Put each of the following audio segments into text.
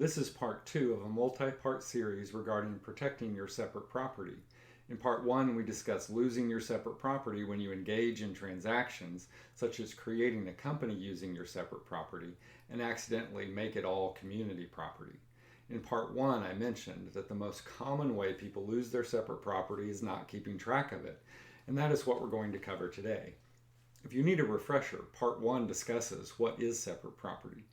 This is part 2 of a multi-part series regarding protecting your separate property. In part 1, we discussed losing your separate property when you engage in transactions, such as creating a company using your separate property, and accidentally make it all community property. In part 1, I mentioned that the most common way people lose their separate property is not keeping track of it, and that is what we're going to cover today. If you need a refresher, part 1 discusses what is separate property.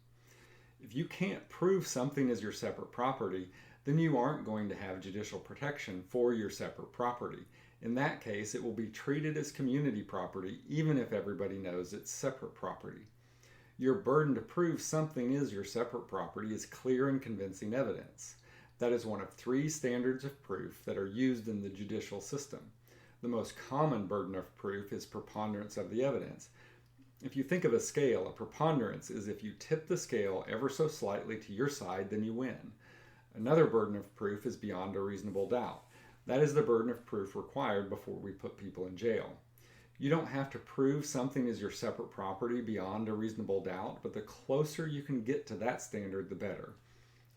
If you can't prove something is your separate property, then you aren't going to have judicial protection for your separate property. In that case, it will be treated as community property even if everybody knows it's separate property. Your burden to prove something is your separate property is clear and convincing evidence. That is one of 3 standards of proof that are used in the judicial system. The most common burden of proof is preponderance of the evidence. If you think of a scale, a preponderance is if you tip the scale ever so slightly to your side, then you win. Another burden of proof is beyond a reasonable doubt. That is the burden of proof required before we put people in jail. You don't have to prove something is your separate property beyond a reasonable doubt, but the closer you can get to that standard, the better.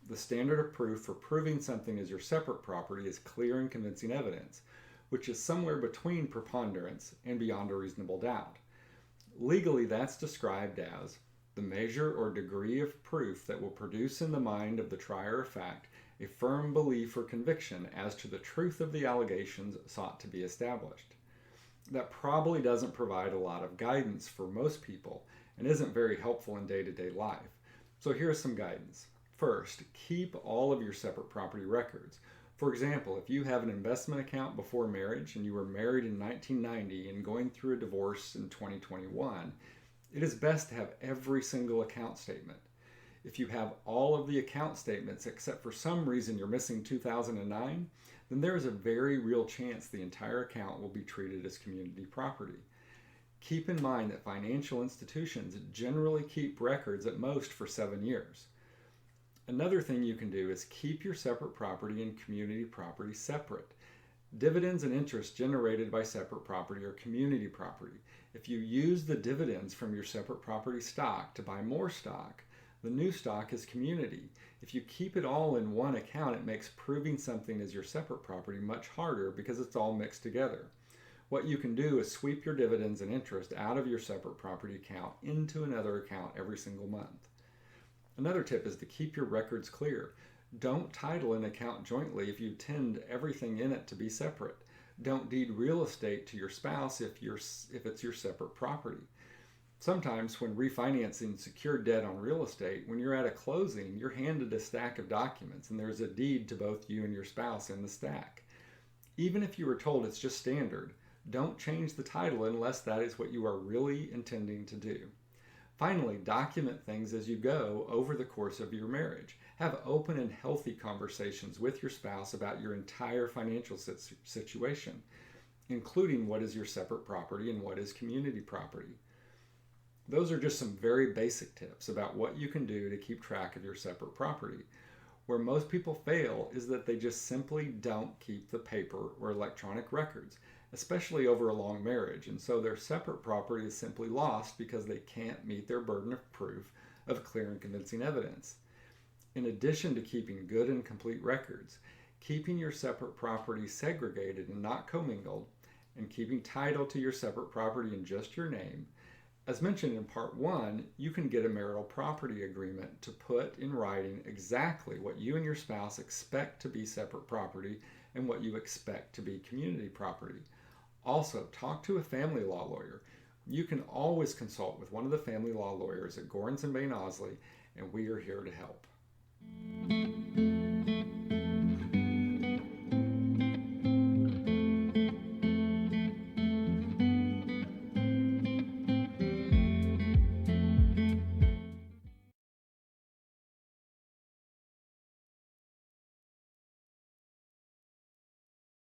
The standard of proof for proving something is your separate property is clear and convincing evidence, which is somewhere between preponderance and beyond a reasonable doubt. Legally, that's described as the measure or degree of proof that will produce in the mind of the trier of fact a firm belief or conviction as to the truth of the allegations sought to be established. That probably doesn't provide a lot of guidance for most people and isn't very helpful in day-to-day life. So here's some guidance. First, keep all of your separate property records. For example, if you have an investment account before marriage and you were married in 1990 and going through a divorce in 2021, it is best to have every single account statement. If you have all of the account statements except for some reason you're missing 2009, then there is a very real chance the entire account will be treated as community property. Keep in mind that financial institutions generally keep records at most for 7 years. Another thing you can do is keep your separate property and community property separate. Dividends and interest generated by separate property are community property. If you use the dividends from your separate property stock to buy more stock, the new stock is community. If you keep it all in one account, it makes proving something is your separate property much harder because it's all mixed together. What you can do is sweep your dividends and interest out of your separate property account into another account every single month. Another tip is to keep your records clear. Don't title an account jointly if you intend everything in it to be separate. Don't deed real estate to your spouse if it's your separate property. Sometimes when refinancing secured debt on real estate, when you're at a closing, you're handed a stack of documents and there's a deed to both you and your spouse in the stack. Even if you were told it's just standard, don't change the title unless that is what you are really intending to do. Finally, document things as you go over the course of your marriage. Have open and healthy conversations with your spouse about your entire financial situation, including what is your separate property and what is community property. Those are just some very basic tips about what you can do to keep track of your separate property. Where most people fail is that they just simply don't keep the paper or electronic records, especially over a long marriage, and so their separate property is simply lost because they can't meet their burden of proof of clear and convincing evidence. In addition to keeping good and complete records, keeping your separate property segregated and not commingled, and keeping title to your separate property in just your name. As mentioned in part 1, you can get a marital property agreement to put in writing exactly what you and your spouse expect to be separate property and what you expect to be community property. Also, talk to a family law lawyer. You can always consult with one of the family law lawyers at Goranson Bain Ausley, and we are here to help.